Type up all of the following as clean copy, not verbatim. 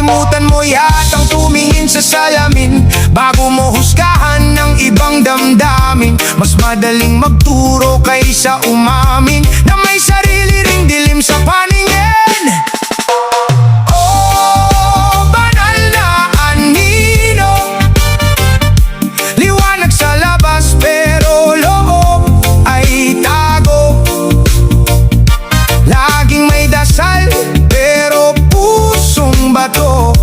Kalimutan mo yatang tumingin sa salamin bago mo husgahan ng ibang damdamin. Mas madaling magturo kaysa umamin na may sarili ring dilim sa paningin. Oh, banal na anino, liwanag sa labas pero loob ay tago. Laging may dasal pero pusong bato,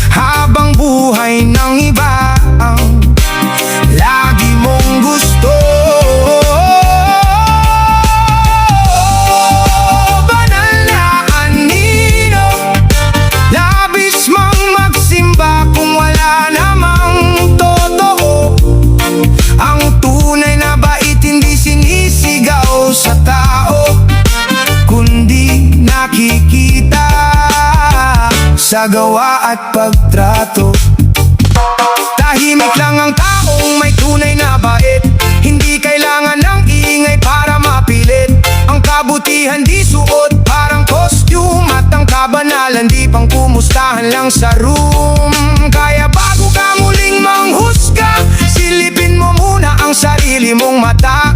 habang buhay ng iba ang lagi mong gusto. Banal na anino, labis mang magsimba kung wala namang totoo. Ang tunay na bait hindi sinisigaw sa tao, kundi nakikita sa gawa at pagtrato. Tahimik lang ang taong may tunay na bait, hindi kailangan ng ingay para mapilit. Ang kabutihan di suot parang costume, at ang kabanalan di pang kumustahan lang sa room. Kaya bago ka muling manghusga, silipin mo muna ang sarili mong mata.